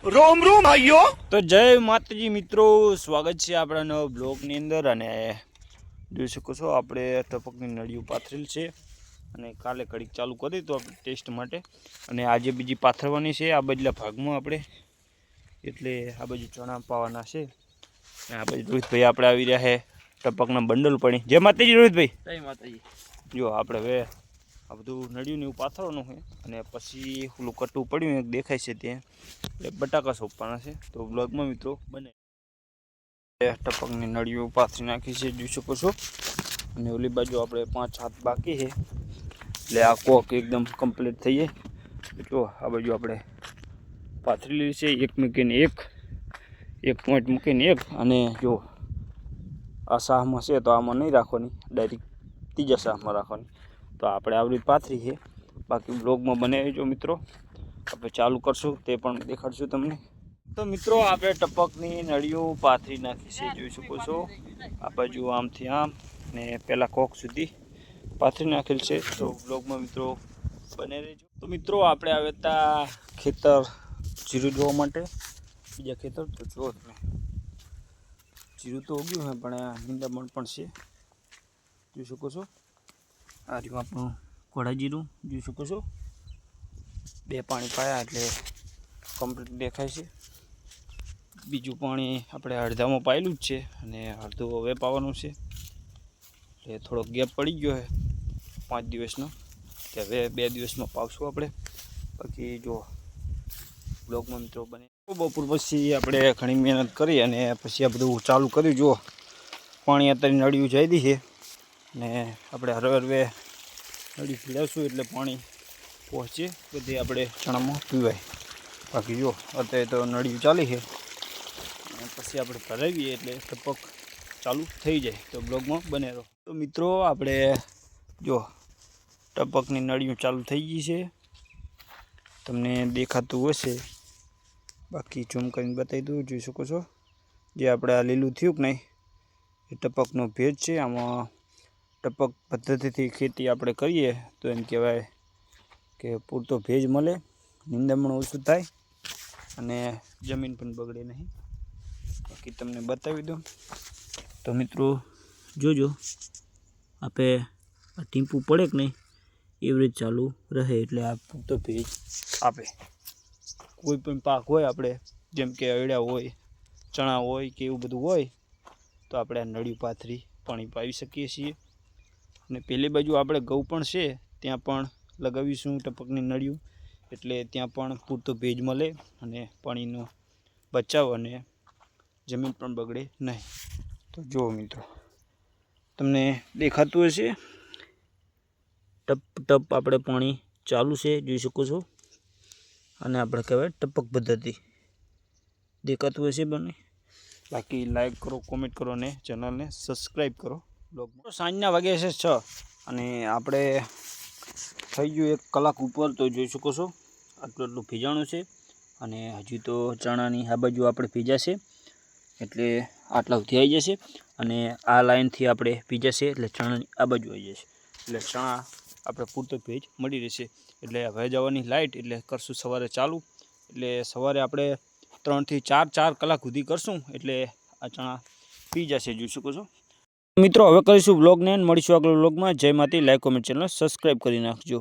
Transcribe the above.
रोम रोम भाइयों। तो जय माताजी मित्रों, स्वागत है आपણા નવા બ્લોગની અંદર। અને જોઈ શકો છો આપણે ટપકની નળિયું પાથરેલ છે અને કાલે ઘડીક ચાલુ કરી તો આપણે ટેસ્ટ માટે, અને આજે બીજી પાથરવાની છે આ બદલા ભાગમાં આપણે, એટલે આ બાજુ ચણા પાવાના છે। અને આ બાજુ રોહિતભાઈ આપણે આવી રહ્યા છે ટપકના બંડલ પડી। જય માતાજી રોહિતભાઈ। જય માતાજી। જો આપણે હવે આ બધું નળિયું ને એવું પાથરવાનું છે, અને પછી ઓલું કટું પડ્યું એક દેખાય છે ત્યાં, એટલે બટાકા સોંપવાના છે। તો બ્લોગમાં મિત્રો બને। ટપકની નળિયું પાથરી નાખી છે, જોઈ શકો છો। અને ઓલી બાજુ આપણે 5 હાથ બાકી છે, એટલે આ કોક એકદમ કમ્પ્લીટ થઈ જાય। જો આ બાજુ આપણે પાથરી લીધી છે, એક મૂકીને એક પોઈન્ટ મૂકીને એક। અને જો આ શાહમાં છે તો આમાં નહીં રાખવાની, ડાયરેક્ટ ત્રીજા શાહમાં રાખવાની। તો આપણે આવડી પાથરી છે, બાકી બ્લોગમાં બને જો મિત્રો, આપણે ચાલુ કરશું તે પણ દેખાડશું તમને। તો મિત્રો આપણે ટપકની નળિયું પાથરી નાખી છે, જોઈ શકો છો। આ બાજુ આમથી આમ ને પહેલાં કોક સુધી પાથરી નાખેલ છે। તો બ્લોગમાં મિત્રો બને રહેજો। તો મિત્રો આપણે આવ્યા હતા ખેતર જીરું જોવા માટે, બીજા ખેતર। તો જુઓ તમે, જીરું તો ઉગ્યું છે પણ આ નિંદામણ પણ છે, જોઈ શકો છો। આ રહ્યું આપણું ઘોડા જીરું, જોઈ શકો છો। 2 પાણી પાયા એટલે કમ્પ્લીટ દેખાય છે। બીજું પાણી આપણે અડધામાં પાયેલું જ છે, અને અડધું હવે પાવાનું છે, એટલે થોડો ગેપ પડી ગયો છે 5 દિવસનો, કે હવે 2 દિવસમાં પાવશું આપણે। બાકી જો બ્લોગમાં મિત્રો બને। બપોર પછી આપણે ઘણી મહેનત કરી અને પછી આ બધું ચાલુ કર્યું। જુઓ પાણી અત્યારે નળિયું જઈ દી છે, અને આપણે હરવે નળિયું પીડાવશું એટલે પાણી પહોંચે બધી આપણે ચણામાં પીવાય। બાકી જો અત્યારે તો નળિયું ચાલી છે, અને પછી આપણે ભરાવીએ એટલે ટપક ચાલુ થઈ જાય। તો બ્લોગમાં બને રહો। તો મિત્રો આપણે જો ટપકની નળિયું ચાલુ થઈ ગઈ છે, તમને દેખાતું હશે, બાકી ઝૂમ કરીને બતાવી દઉં, જોઈ શકો છો। જે આપણે આ લીલું થયું કે નહીં એ ટપકનો ભેજ છે। આમાં ટપક પદ્ધતિથી ખેતી આપણે કરીએ તો એમ કહેવાય કે પૂરતો ભેજ મળે, નિંદામણ ઓછું થાય, અને જમીન પણ બગડે નહીં। બાકી તમને બતાવી દઉં તો મિત્રો જોજો, આપણે આ ટીમ્પું પડે કે નહીં એવરેજ ચાલુ રહે, એટલે આ પૂરતો ભેજ આપે। કોઈ પણ પાક હોય આપણે, જેમ કે અળ્યા હોય, ચણા હોય કે એવું બધું હોય, તો આપણે આ નળિયું પાથરી પાણી પાવી શકીએ છીએ। અને પેલી બાજુ આપણે ઘઉં પણ છે ત્યાં પણ લગાવીશું ટપકની નળિયું, એટલે ત્યાં પણ પૂરતો ભેજ મળે અને પાણીનો બચાવ, અને જમીન પણ બગડે નહીં। તો જુઓ મિત્રો, તમને દેખાતું હશે ટપ ટપ આપણે પાણી ચાલુ છે, જોઈ શકો છો। અને આપણે કહેવાય ટપક પદ્ધતિ, દેખાતું હશે બને। બાકી લાઈક કરો, કોમેન્ટ કરો અને ચેનલને સબસ્ક્રાઈબ કરો। બ્લોગમાં સાંજના વાગ્યા છે 6, અને આપણે થઈ ગયું 1 કલાક ઉપર। તો જોઈ શકો છો આટલું ભીજાણું છે, અને હજી તો ચણાની આ બાજુ આપણે ભીજાશે એટલે આટલા સુધી આવી જશે, અને આ લાઈનથી આપણે ભીજાશે એટલે ચણાની આ બાજુ આવી જશે, એટલે ચણા આપણે પૂરતો ભેજ મળી રહેશે। એટલે હવે જવાની લાઇટ, એટલે કરશું સવારે ચાલુ, એટલે સવારે આપણે 3 થી 4 કલાક સુધી કરશું, એટલે આ ચણા પી જશે, જોઈ શકો છો। મિત્રો હવે કરીશું વ્લોગને, મળીશું આગળ વ્લોગમાં। જય માતાજી। લાઈક કોમેન્ટ ચેનલ સબસ્ક્રાઈબ કરી નાખજો।